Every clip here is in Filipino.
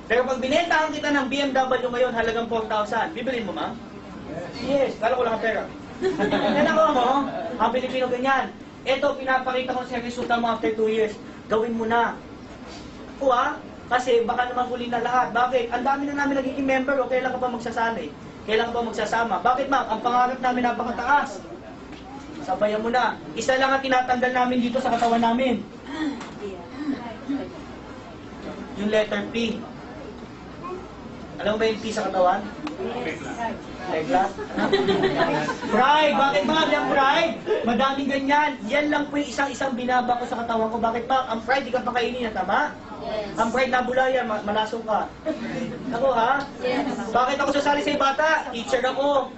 Pero pag binentahan kita ng BMW ngayon, halagang 4,000, bibilin mo, ma'am? Yes, kala ko lang ang pera. Yan ako mo, ang Pilipino ganyan. Ito, pinapakita ko sa resulta mo after 2 years. Gawin mo na. Kuha, kasi baka naman huli na lahat. Bakit? Ang dami na namin nagiging member, o kailan ka pa magsasali? Kailan ka pa magsasama? Bakit, ma'am? Ang pangarap namin napakataas. Sabayan mo na. Isa lang ang tinatanggal namin dito sa katawan namin. Yung letter P. Alam mo ba yung P sa katawan? Regla? Pride! Bakit ba? Yung pride? Madaming ganyan. Yan lang po yung isang binaba ko sa katawan ko. Bakit pa? Ang pride, di ka pakainin na, tama? Yes. Ang pride na bulayan, malasong ka. Ako, ha? Yes. Bakit ako sasali sa bata? Teacher ako.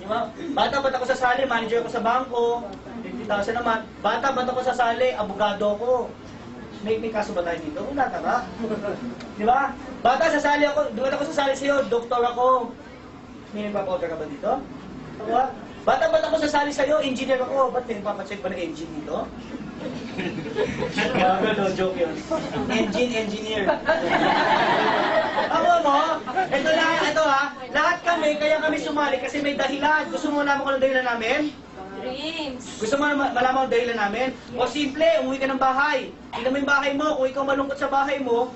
Diba? Bata, ba't ako sasali? Manager ako sa bangko. 50,000 naman. Bata, ba't ako sasali? Abogado ako. May kaso ba tayo dito? Wala ka ba? Diba? Bata, sasali ako. Ba't ako sasali sa'yo? Doktor ako. May nagpapa-order ka ba dito? Diba? Bata, ba't ako sasali sa'yo? Engineer ako. Ba't may nagpapacheck ba na engine dito? No, joke yun. Engineer. Ako mo, ito ha, lahat kami, kaya kami sumali kasi may dahilan. Gusto mo malaman ko ng dahilan namin? Dreams. Gusto mo malaman ang dahilan namin? O simple, umuwi ka ng bahay. Tingnan mo yung bahay mo, kung ikaw malungkot sa bahay mo,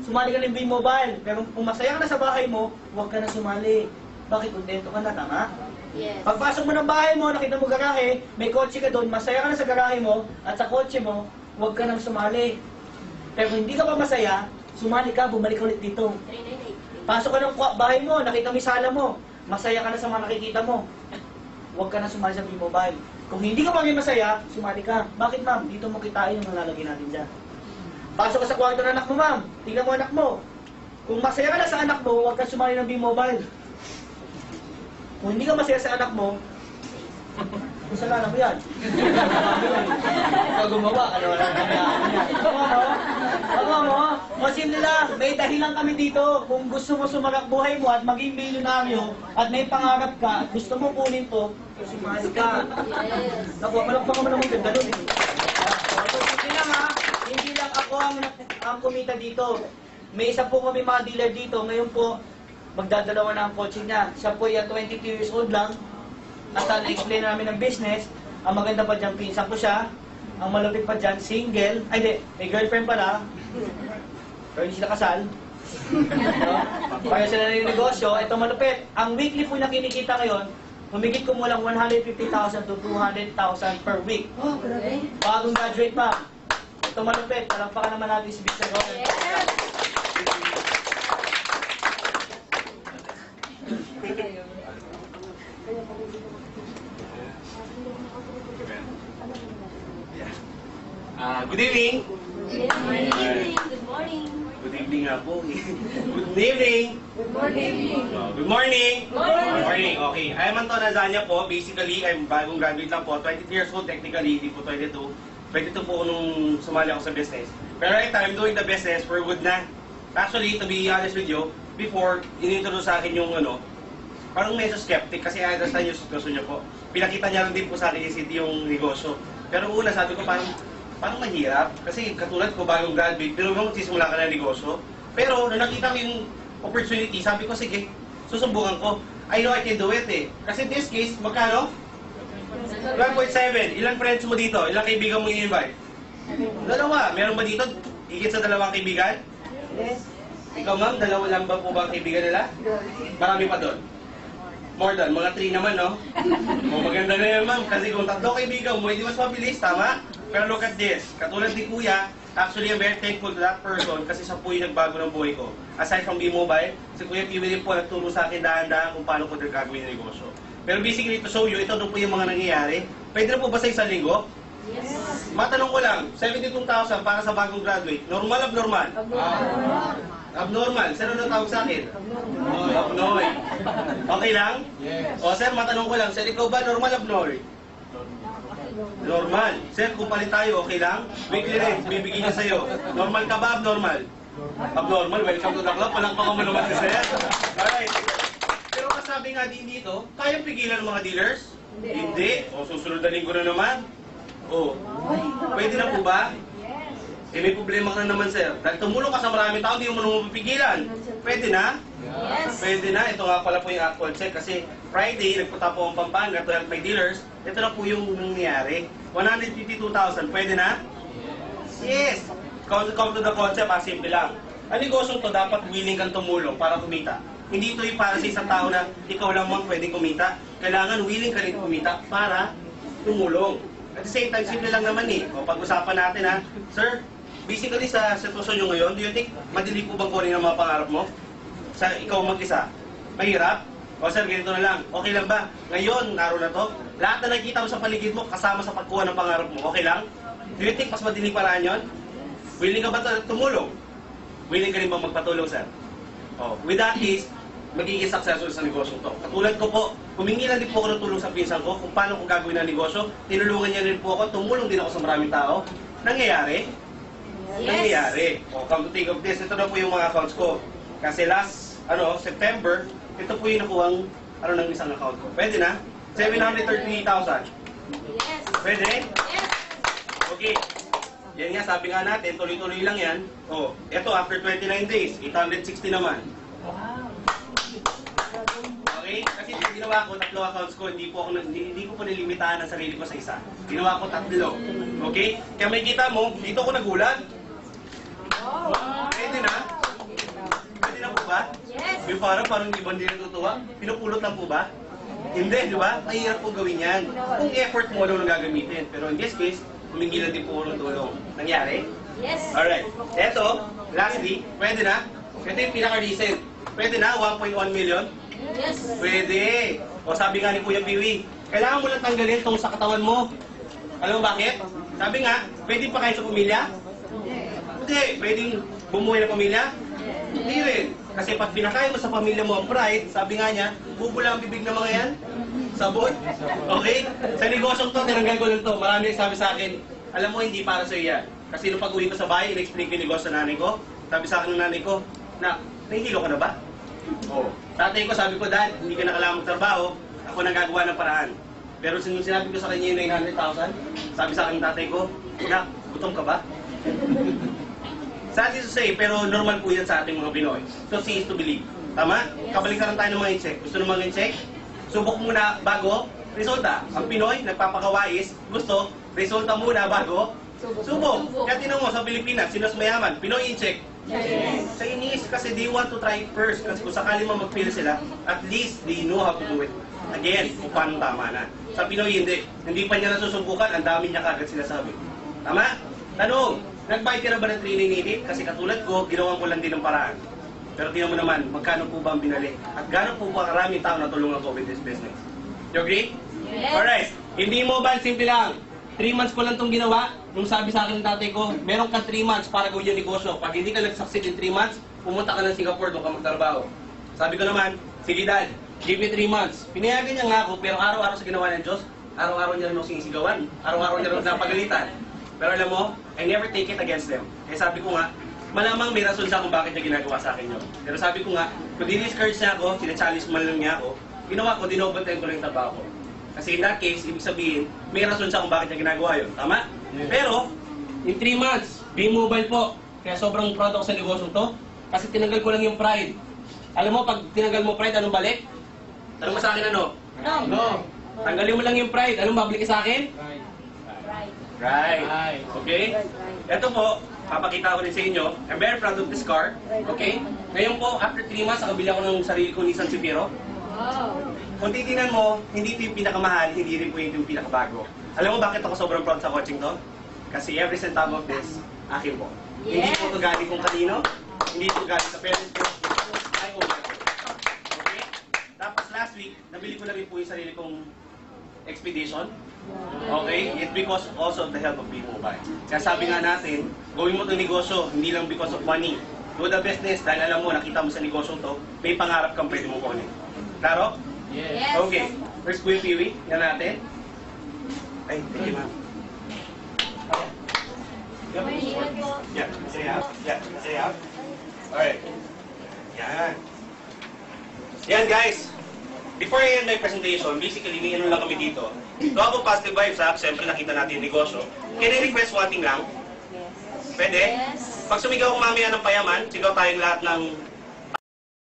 sumali ka ng B-Mobile. Pero kung masaya ka na sa bahay mo, huwag ka na sumali. Bakit? Kontento ka na, tama? Yes. Pagpasok mo ng bahay mo, nakita mo garahe, may kotse ka doon, masaya ka na sa garahe mo, at sa kotse mo, huwag ka nang sumali. Pero kung hindi ka pa masaya, sumali ka, bumalik ulit dito. Pasok ka ng bahay mo, nakita mo yung sala mo, masaya ka na sa mga nakikita mo, huwag ka na sumali sa B-Mobile. Kung hindi ka pa rin masaya, sumali ka. Bakit, ma'am? Dito mo kitain yung nalalagay natin dyan. Pasok ka sa kwarto ng anak mo, ma'am. Tingnan mo anak mo. Kung masaya ka na sa anak mo, huwag ka sumali ng B-Mobile. Kung hindi ka masaya sa anak mo, kasalanan mo yan. Ikaw gumawa, ano wala na yan. Ako mo, simple lang, may dahilan kami dito. Kung gusto mo sumarap buhay mo at maging milyonaryo, at may pangarap ka, at gusto mo kunin to, sumali ka. Nakuha, malakpan mo naman ganda doon eh. Hindi lang ha, hindi lang ako ang kumita dito. May isa po kami mga dealer dito, ngayon po, magdadalawa na ang kotse niya. Siya po ay 22 years old lang. At na-explain namin ng business. Ang maganda pa dyan, pinsan ko siya. Ang malupit pa dyan, single. Ay, di, may girlfriend pala. Pero hindi sila kasal. Kaya sila na yung negosyo. Ito malupit. Ang weekly po na kinikita ngayon, humigit kumulang 150,000 to 200,000 per week. Oh, grabe. Bagong graduate pa. Ito malupit. Talampakan naman natin si Mr. Gordon. Yes. Good evening. Good morning. Good morning. Good evening nga po. Good evening. Good morning. Good morning. Good morning. Okay. I am Anton Azania po. Basically, I'm bagong graduate lang po. 23 years old technically. Hindi po 22. 22 po nung sumali ako sa business. Pero right now, I'm doing the business for good na. Actually, to be honest with you, before, inintroduce sa akin yung parang medyo skeptic kasi I understand yung sitwasyon niya po. Pinakita niya rin din po sa akin yung negosyo. Pero una, sabi ko parang mahirap. Kasi katulad ko, bagong graduate, pero magsisimula ka na negosyo. Pero nung nakita ko yung opportunity, sabi ko, sige, susubukan ko. I know I can do it eh. Kasi in this case, magkano? 12.7. Ilang friends mo dito? Ilang kaibigan mo i-invite? Dalawa. Meron ba dito? Higit sa dalawang kaibigan? Yes. Ikaw ma'am, dalawa lang ba po ba ang kaibigan nila? Marami pa doon. More than, mga 3 naman, no? O, maganda na yan, ma'am. Kasi kung 3 kaibigan mo, hindi mas mabilis, tama? Pero look at this. Katulad ni Kuya, actually, I'm very thankful to that person kasi siya po yung nagbago ng buhay ko. Aside from B-Mobile, si Kuya Kiwi din po nagturo sa akin dahan-dahan kung paano ko gagawin yung negosyo. Pero basically, to show you, ito doon po yung mga nangyayari. Pwede na po ba sa isang linggo? Yes. Matanong ko lang, 72,000 para sa bagong graduate. Normal, abnormal? Abnormal. Sino na tawag sa akin? Abnormal. Okay lang? Yes. O sir, matanong ko lang, sir, ikaw ba normal, abnormal? Normal. Sir, kung palit tayo, okay lang? Weekly rin, bibigyan niya sa'yo. Normal ka ba, abnormal? Abnormal, welcome to the club. Walang pa mo naman, sir. Alright. Pero kasabi nga din dito, kayang pigilan ng mga dealers? Hindi. O susunod na linggo na naman? O, pwede na po ba? Eh, may problema ka na naman, sir. Dahil tumulong ka sa maraming tao, hindi mo naman mapigilan. Pwede na? Yes. Pwede na. Ito nga pala po yung actual check kasi Friday, nagpunta po ang Pampanga to help my dealers. Ito na po yung nangyari. 152,000. Pwede na? Yes. Come to the concept, simple lang. Ang negosyo to, dapat willing kang tumulong para kumita. Hindi ito yung para sa isang tao na ikaw lang mang pwedeng kumita. Kailangan willing ka rin kumita para tumulong. At the same time, simple lang naman eh. O pag-usapan natin ha, sir, basically sa sitwasyon nyo ngayon, do you think madali po bang kunin ang mga pangarap mo? Sa ikaw mag-isa? Mahirap? O sir, ganito na lang. Okay lang ba? Ngayon, araw na to, lahat na nakikita mo sa paligid mo, kasama sa pagkuha ng pangarap mo. Okay lang? Do you think mas madaling paraan yun? Willing ka ba tumulong? Willing ka rin ba magpatulong, sir? Oh, with that is, magiging successful sa negosyo to. Katulad ko po, humingi lang din po ako ng tulong sa pinsan ko kung paano ko gagawin ang negosyo. Tinulungan niya rin po ako, tumulong din ako sa maraming tao. Nangyayari? Nangyayari. O, come to think of this, ito na po yung mga accounts ko. Kasi last, September, ito po yung nakuhang, ng isang account ko. Pwede na? 733,000. Yes. Pwede? Yes. Okay. Yan nga, sabi nga natin, tuloy-tuloy lang yan. O, ito, after 29 days, 860 naman. Okay? Kasi ginawa ko, 3 accounts ko, hindi ko po nilimitahan ang sarili ko sa isa. Ginawa ko 3. Okay? Kaya may kita mo, dito ko nagulat. Pwede na? Pwede na po ba? Yes. Yung parang di ba hindi natutuwa? Pinupulot lang po ba? Hindi, di ba? Mahirap po gawin yan. Kung effort mo lang gagamitin. Pero in this case, humingi lang din po ng tulong. Nangyari? Yes. Alright. Eto, lastly, pwede na? Ito yung pinaka-recent. Pwede na? 1.1 million? Yes. Pwede. O sabi nga ni Kuya Piwi, kailangan mo lang tanggalin itong sa katawan mo. Alam mo bakit? Sabi nga, pwede pa kayo sa pamilya? Hindi. Pwedeng bumuhay ng pamilya? Hindi rin. Kasi pag pinakain mo sa pamilya mo ang pride, sabi nga niya, bubula ang bibig ng mga yan. Sabon. Okay? Sa negosyong to, tinanggal ko lang to. Marami nagsabi sa akin, alam mo, hindi para sa yan. Kasi nung pag-uwi ko sa bahay, in-explain ko yung negosyo sa nanay ko. Sabi sa akin ng nanay ko, na, nahihilo ka na ba? Oo. Tatay ko, sabi ko, Dad, hindi ka na kailangan magtrabaho. Ako nang gagawa ng paraan. Pero sinabi ko sa kanya yung 900,000, sabi sa akin ng tatay ko, na, gutom ka ba? Sad is to say, pero normal po yan sa ating mga Pinoy. So, see is to believe. Tama? Kabaliktaran tayo ng mga in-check. Gusto ng mga in-check? Subok muna bago resulta. Ang Pinoy, nagpapakawais, gusto, resulta muna bago subok. Kaya tinan mo sa Pilipinas, sino mas mayaman? Pinoy in-check. Yes. Chinese kasi they want to try it first. Kasi kung sakali man mag-fail sila, at least they know how to do it. Again, kung paano tama na. Sa Pinoy, hindi. Hindi pa niya nasusubukan, ang dami niya kagad sinasabi. Tama? Tanong, nag-buy ka na ba ng training unit? Kasi katulad ko, ginawan ko lang din ng paraan. Pero tingnan mo naman, magkano po ba ang binali? At gano'n po ba karaming tao na tulungan ko with this business? You agree? Yes. Alright. Hindi mo ba, simple lang. 3 months ko lang itong ginawa. Nung sabi sa akin ng tatay ko, meron ka 3 months para gawin yung negosyo. Pag hindi ka nag-succeed in 3 months, pumunta ka ng Singapore, doon ka magtrabaho. Sabi ko naman, sige Dad, give me 3 months. Pinayagan niya nga ako, pero araw-araw sa ginawa ng Diyos, araw-araw niya rin ako sinisigawan. Araw-araw niya rin ako napagalitan. Pero alam mo, I never take it against them. Kaya sabi ko nga, malamang may rason siya kung bakit niya ginagawa sa akin yun. Pero sabi ko nga, kung di-discourage niya ako, sinachallenge man lang niya ako, ginawa ko, dinobantayan ko lang yung trabaho ko. Kasi in that case, ibig sabihin, may rason siya kung bakit niya ginagawa yun. Tama? Pero, in 3 months, B-Mobile po. Kaya sobrang proud ako sa negosyo to. Kasi tinanggal ko lang yung pride. Alam mo, pag tinanggal mo pride, anong balik? Tanong mo sa akin ano? No. Tanggalin mo lang yung pride. Anong babalik sa akin? Right. Right. Okay? Ito po, papakita ko rin sa inyo. I'm very proud of this car. Okay? Ngayon po, after 3 months, nakabili ako ng sarili kong Nissan Sefiro. Wow. Kung titingnan mo, hindi ito yung pinakamahal, hindi rin po yung pinakabago. Alam mo bakit ako sobrang proud sa coaching to? Kasi every centavo of this, akin po. Hindi Yes. po ito galing kung kanino, hindi ito galing sa parents ko. I own it. Okay? Tapos last week, nabili ko na rin po yung sarili kong Expedition. Okay? It's because also of the help of B-Mobile. Kaya sabi nga natin, gawin mo itong negosyo, hindi lang because of money. Do the business dahil alam mo, nakita mo sa negosyo to, may pangarap kang pwede mong kunin. Klaro? Yes. Okay. First Kuya Piwi, yan natin. Ay, thank you ma'am. Yeah, say out. Yeah, say out. Alright. Yan. Yan guys. Before I end my presentation, basically, may ano lang kami dito. To have a positive vibes ha, siyempre nakita natin yung negosyo. Can I request one thing lang? Pwede? Yes. Pag sumigaw ang mamaya ng payaman, sigaw tayong lahat ng